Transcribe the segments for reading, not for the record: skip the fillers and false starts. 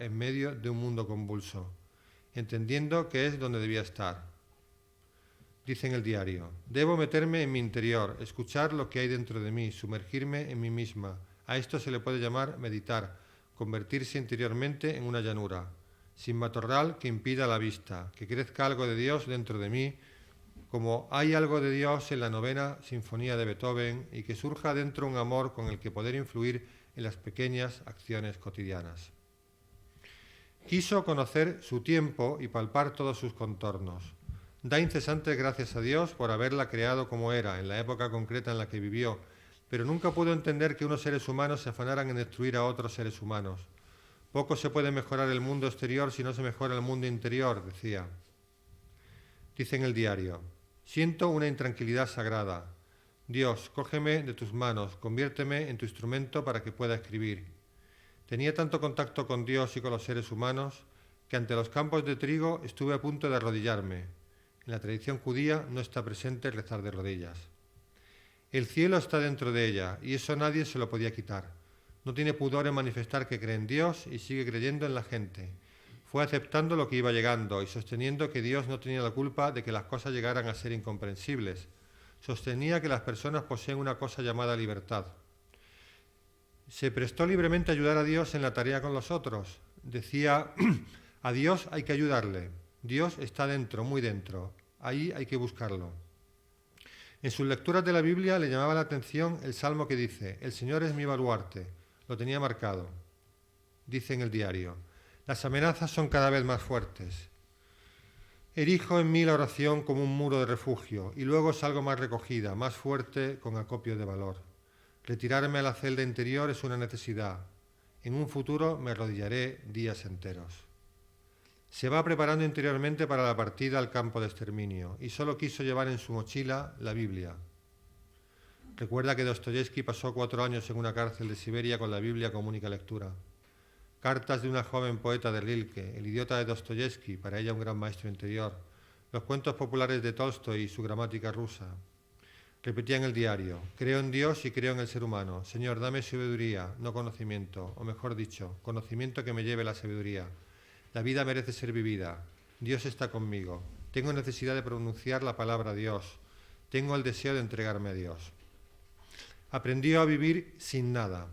en medio de un mundo convulso, entendiendo que es donde debía estar. Dice en el diario: debo meterme en mi interior, escuchar lo que hay dentro de mí, sumergirme en mí misma. A esto se le puede llamar meditar, convertirse interiormente en una llanura, sin matorral que impida la vista, que crezca algo de Dios dentro de mí, como hay algo de Dios en la 9ª Sinfonía de Beethoven, y que surja dentro un amor con el que poder influir en las pequeñas acciones cotidianas. Quiso conocer su tiempo y palpar todos sus contornos. Da incesantes gracias a Dios por haberla creado como era, en la época concreta en la que vivió, pero nunca pudo entender que unos seres humanos se afanaran en destruir a otros seres humanos. Poco se puede mejorar el mundo exterior si no se mejora el mundo interior, decía. Dice en el diario: siento una intranquilidad sagrada. Dios, cógeme de tus manos, conviérteme en tu instrumento para que pueda escribir. Tenía tanto contacto con Dios y con los seres humanos que ante los campos de trigo estuve a punto de arrodillarme. En la tradición judía no está presente el rezar de rodillas. El cielo está dentro de ella y eso nadie se lo podía quitar. No tiene pudor en manifestar que cree en Dios y sigue creyendo en la gente. Fue aceptando lo que iba llegando y sosteniendo que Dios no tenía la culpa de que las cosas llegaran a ser incomprensibles. Sostenía que las personas poseen una cosa llamada libertad. Se prestó libremente a ayudar a Dios en la tarea con los otros. Decía: a Dios hay que ayudarle. Dios está dentro, muy dentro. Ahí hay que buscarlo. En sus lecturas de la Biblia le llamaba la atención el salmo que dice: el Señor es mi baluarte. Lo tenía marcado. Dice en el diario: las amenazas son cada vez más fuertes. Erijo en mí la oración como un muro de refugio y luego salgo más recogida, más fuerte, con acopio de valor. Retirarme a la celda interior es una necesidad. En un futuro me arrodillaré días enteros. Se va preparando interiormente para la partida al campo de exterminio y solo quiso llevar en su mochila la Biblia. Recuerda que Dostoyevsky pasó 4 años en una cárcel de Siberia con la Biblia como única lectura. Cartas de una joven poeta de Rilke, El idiota de Dostoyevsky, para ella un gran maestro interior. Los cuentos populares de Tolstoy y su gramática rusa. Repetía en el diario: creo en Dios y creo en el ser humano. Señor, dame sabiduría, no conocimiento, o mejor dicho, conocimiento que me lleve a la sabiduría. La vida merece ser vivida. Dios está conmigo. Tengo necesidad de pronunciar la palabra Dios. Tengo el deseo de entregarme a Dios. Aprendió a vivir sin nada,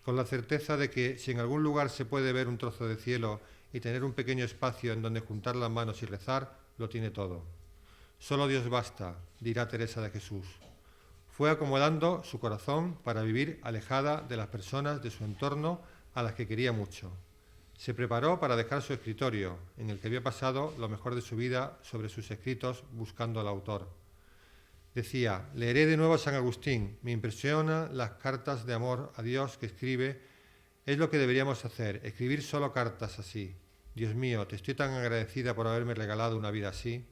con la certeza de que si en algún lugar se puede ver un trozo de cielo y tener un pequeño espacio en donde juntar las manos y rezar, lo tiene todo. Solo Dios basta, dirá Teresa de Jesús. Fue acomodando su corazón para vivir alejada de las personas de su entorno a las que quería mucho. Se preparó para dejar su escritorio, en el que había pasado lo mejor de su vida sobre sus escritos buscando al autor. Decía: leeré de nuevo a San Agustín, me impresiona las cartas de amor a Dios que escribe, es lo que deberíamos hacer, escribir solo cartas así. Dios mío, te estoy tan agradecida por haberme regalado una vida así.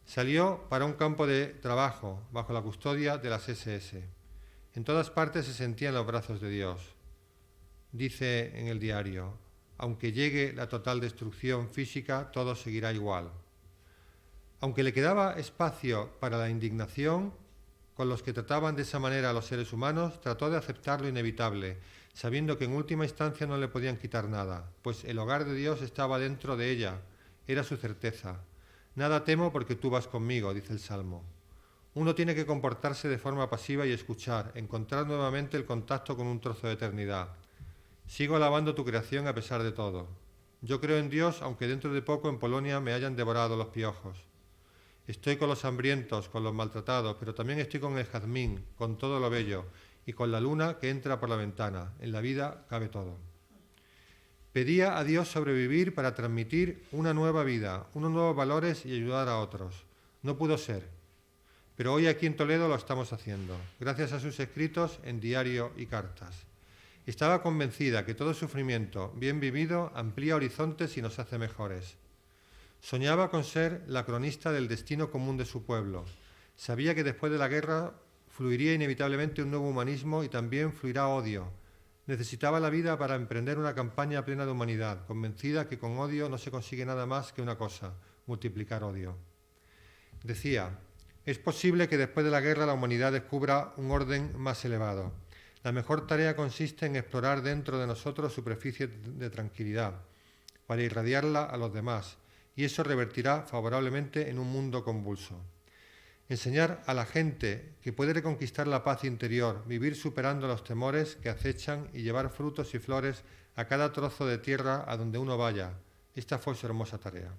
Salió para un campo de trabajo bajo la custodia de las SS. En todas partes se sentía en los brazos de Dios. Dice en el diario: aunque llegue la total destrucción física, todo seguirá igual. Aunque le quedaba espacio para la indignación con los que trataban de esa manera a los seres humanos, trató de aceptar lo inevitable, sabiendo que en última instancia no le podían quitar nada, pues el hogar de Dios estaba dentro de ella, era su certeza. Nada temo porque tú vas conmigo, dice el Salmo. Uno tiene que comportarse de forma pasiva y escuchar, encontrar nuevamente el contacto con un trozo de eternidad. Sigo alabando tu creación a pesar de todo. Yo creo en Dios, aunque dentro de poco en Polonia me hayan devorado los piojos. Estoy con los hambrientos, con los maltratados, pero también estoy con el jazmín, con todo lo bello, y con la luna que entra por la ventana. En la vida cabe todo. Pedía a Dios sobrevivir para transmitir una nueva vida, unos nuevos valores y ayudar a otros. No pudo ser, pero hoy aquí en Toledo lo estamos haciendo, gracias a sus escritos en diario y cartas. Estaba convencida que todo sufrimiento bien vivido amplía horizontes y nos hace mejores. Soñaba con ser la cronista del destino común de su pueblo. Sabía que después de la guerra fluiría inevitablemente un nuevo humanismo y también fluirá odio. Necesitaba la vida para emprender una campaña plena de humanidad, convencida que con odio no se consigue nada más que una cosa: multiplicar odio. Decía: es posible que después de la guerra la humanidad descubra un orden más elevado. La mejor tarea consiste en explorar dentro de nosotros superficie de tranquilidad, para irradiarla a los demás, y eso revertirá favorablemente en un mundo convulso. Enseñar a la gente que puede reconquistar la paz interior, vivir superando los temores que acechan y llevar frutos y flores a cada trozo de tierra a donde uno vaya. Esta fue su hermosa tarea.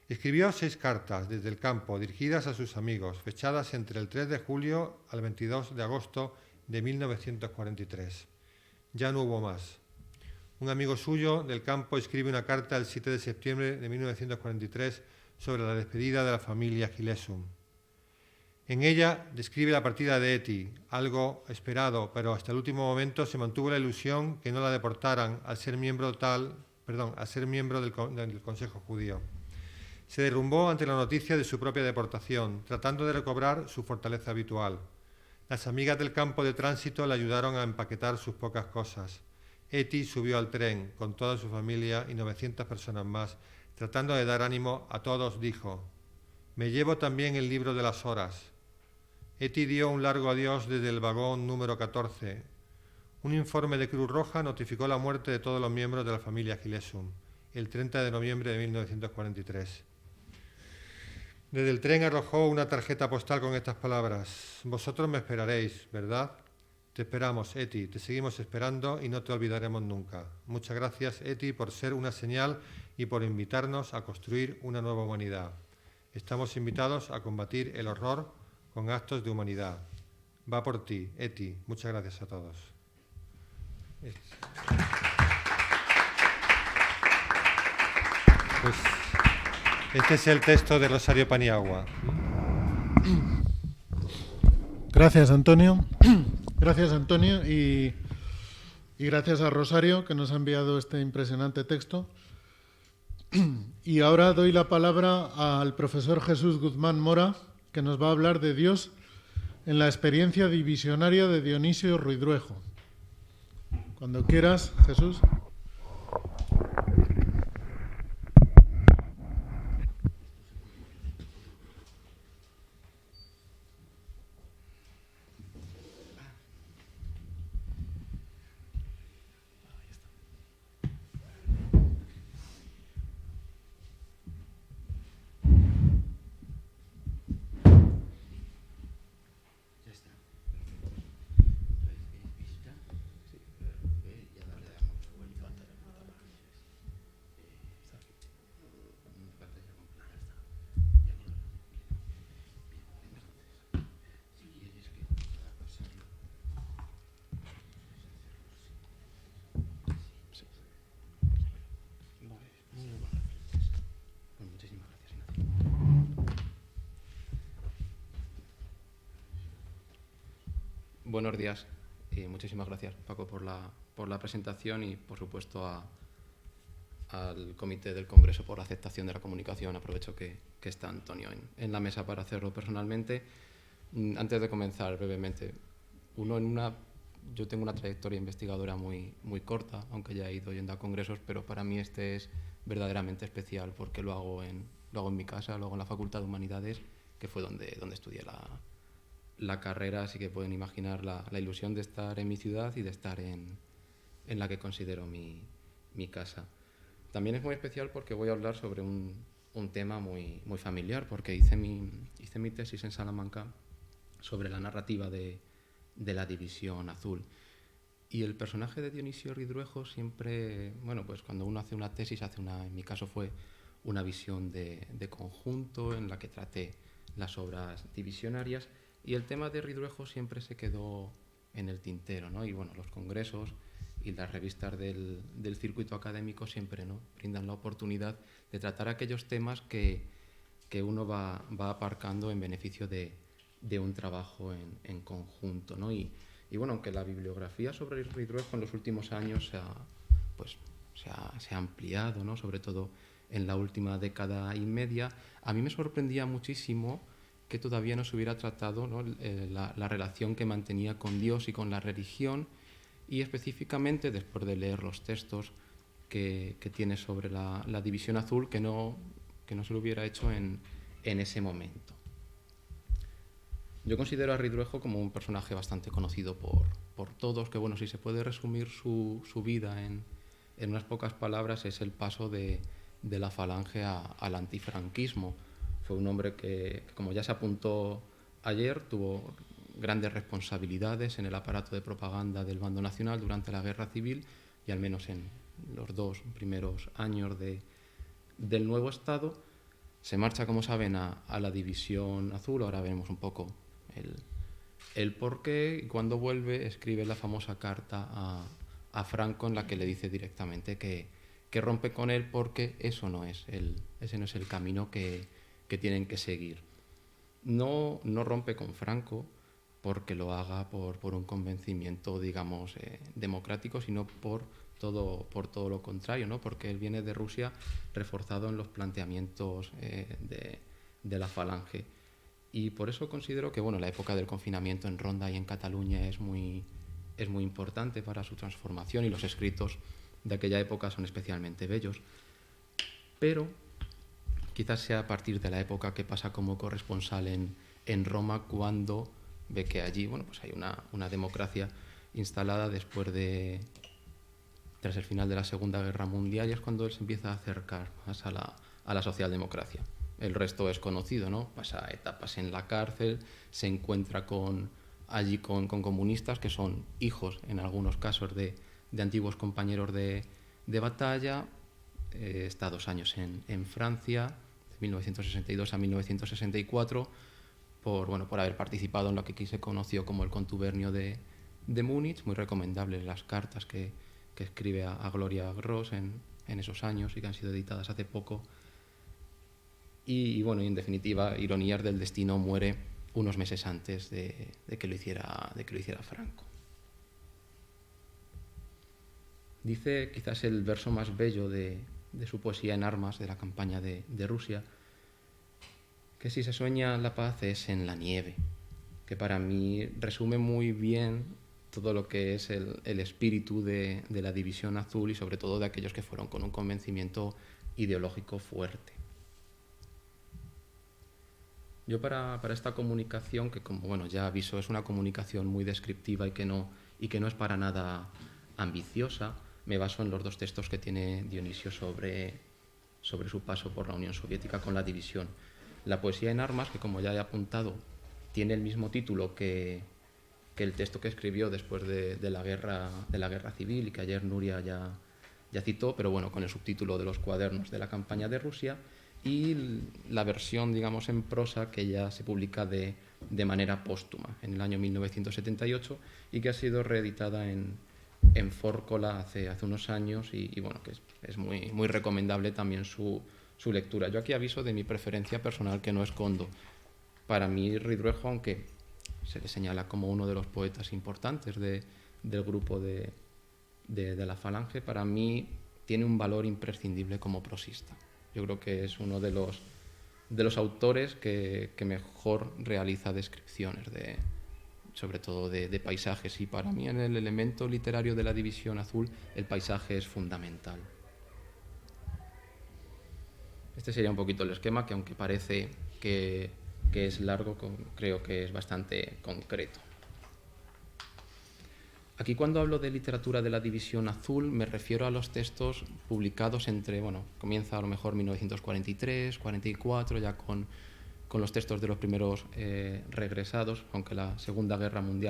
Escribió 6 cartas desde el campo dirigidas a sus amigos, fechadas entre el 3 de julio al 22 de agosto de 1943. Ya no hubo más. Un amigo suyo del campo escribe una carta el 7 de septiembre de 1943 sobre la despedida de la familia Gilesum. En ella describe la partida de Eti, algo esperado, pero hasta el último momento se mantuvo la ilusión que no la deportaran al ser miembro del Consejo Judío. Se derrumbó ante la noticia de su propia deportación, tratando de recobrar su fortaleza habitual. Las amigas del campo de tránsito le ayudaron a empaquetar sus pocas cosas. Eti subió al tren con toda su familia y 900 personas más. Tratando de dar ánimo a todos, dijo: «Me llevo también el libro de las horas». Eti dio un largo adiós desde el vagón número 14. Un informe de Cruz Roja notificó la muerte de todos los miembros de la familia Gilesum, el 30 de noviembre de 1943. Desde el tren arrojó una tarjeta postal con estas palabras: «Vosotros me esperaréis, ¿verdad? Te esperamos, Eti, te seguimos esperando y no te olvidaremos nunca. Muchas gracias, Eti, por ser una señal y por invitarnos a construir una nueva humanidad. Estamos invitados a combatir el horror con actos de humanidad. Va por ti, Eti». Muchas gracias a todos. Pues este es el texto de Rosario Paniagua. Gracias, Antonio. Gracias, Antonio, y gracias a Rosario, que nos ha enviado este impresionante texto. Y ahora doy la palabra al profesor Jesús Guzmán Mora, que nos va a hablar de Dios en la experiencia divisionaria de Dionisio Ruidruejo. Cuando quieras, Jesús. Buenos días y muchísimas gracias, Paco, por la presentación y, por supuesto, al Comité del Congreso por la aceptación de la comunicación. Aprovecho que está Antonio en la mesa para hacerlo personalmente. Antes de comenzar, brevemente, yo tengo una trayectoria investigadora muy corta, aunque ya he ido yendo a congresos, pero para mí este es verdaderamente especial porque lo hago en mi casa, lo hago en la Facultad de Humanidades, que fue donde estudié la carrera, así que pueden imaginar la ilusión de estar en mi ciudad y de estar en la que considero mi casa. También es muy especial porque voy a hablar sobre un tema muy familiar, porque hice mi tesis en Salamanca sobre la narrativa de la División Azul. Y el personaje de Dionisio Ruidruejo siempre, pues cuando uno hace una tesis, en mi caso fue una visión de conjunto en la que traté las obras divisionarias, y el tema de Ruidruejo siempre se quedó en el tintero, ¿no? Y los congresos y las revistas del circuito académico siempre, ¿no?, brindan la oportunidad de tratar aquellos temas que uno va aparcando en beneficio de un trabajo en conjunto, ¿no? Y aunque la bibliografía sobre Ruidruejo en los últimos años se ha ampliado, ¿no?, sobre todo en la última década y media, a mí me sorprendía muchísimo que todavía no se hubiera tratado, ¿no?, la relación que mantenía con Dios y con la religión, y específicamente después de leer los textos que tiene sobre la División Azul, que no se lo hubiera hecho en ese momento. Yo considero a Ridruejo como un personaje bastante conocido por todos, que bueno, si se puede resumir su vida en unas pocas palabras, es el paso de la Falange al antifranquismo. Fue un hombre que, como ya se apuntó ayer, tuvo grandes responsabilidades en el aparato de propaganda del bando nacional durante la Guerra Civil y al menos en los 2 primeros años del nuevo Estado. Se marcha, como saben, a la División Azul. Ahora veremos un poco el porqué. Y cuando vuelve escribe la famosa carta a Franco en la que le dice directamente que rompe con él porque ese no es el camino que tienen que seguir. No rompe con Franco porque lo haga por un convencimiento, digamos, democrático, sino por todo lo contrario, ¿no? Porque él viene de Rusia reforzado en los planteamientos de la Falange. Y por eso considero que bueno, la época del confinamiento en Ronda y en Cataluña es muy importante para su transformación, y los escritos de aquella época son especialmente bellos. Pero quizás sea a partir de la época que pasa como corresponsal en Roma, cuando ve que allí bueno, pues hay una democracia instalada tras el final de la Segunda Guerra Mundial, y es cuando él se empieza a acercar más a la socialdemocracia. El resto es conocido, ¿no? Pasa etapas en la cárcel, se encuentra allí con comunistas que son hijos, en algunos casos, de antiguos compañeros de batalla. Está 2 años en Francia, de 1962 a 1964, por haber participado en lo que aquí se conoció como el contubernio de Múnich. Muy recomendables las cartas que escribe a Gloria Gross en esos años y que han sido editadas hace poco. Y bueno, y en definitiva, ironías del destino, muere unos meses antes de que lo hiciera Franco. Dice quizás el verso más bello de su poesía en armas, de la campaña de Rusia, que si se sueña la paz es en la nieve, que para mí resume muy bien todo lo que es el espíritu de la División Azul, y sobre todo de aquellos que fueron con un convencimiento ideológico fuerte. Yo para esta comunicación, que como bueno, ya aviso, es una comunicación muy descriptiva y que no es para nada ambiciosa, me baso en los 2 textos que tiene Dionisio sobre su paso por la Unión Soviética con la división. La poesía en armas, que como ya he apuntado, tiene el mismo título que el texto que escribió después de la guerra civil, y que ayer Nuria ya citó, pero bueno, con el subtítulo de los cuadernos de la campaña de Rusia, y la versión, digamos, en prosa, que ya se publica de manera póstuma en el año 1978 y que ha sido reeditada en Fórcola hace unos años, y bueno, que es muy recomendable también su lectura. Yo aquí aviso de mi preferencia personal, que no escondo. Para mí, Ridruejo, aunque se le señala como uno de los poetas importantes del grupo de la Falange, para mí tiene un valor imprescindible como prosista. Yo creo que es uno de los autores que mejor realiza descripciones sobre todo de paisajes, y para mí en el elemento literario de la División Azul el paisaje es fundamental. Este sería un poquito el esquema, que aunque parece que es largo, creo que es bastante concreto. Aquí, cuando hablo de literatura de la División Azul, me refiero a los textos publicados comienza a lo mejor 1943, 44, ya con los textos de los primeros regresados, aunque la Segunda Guerra Mundial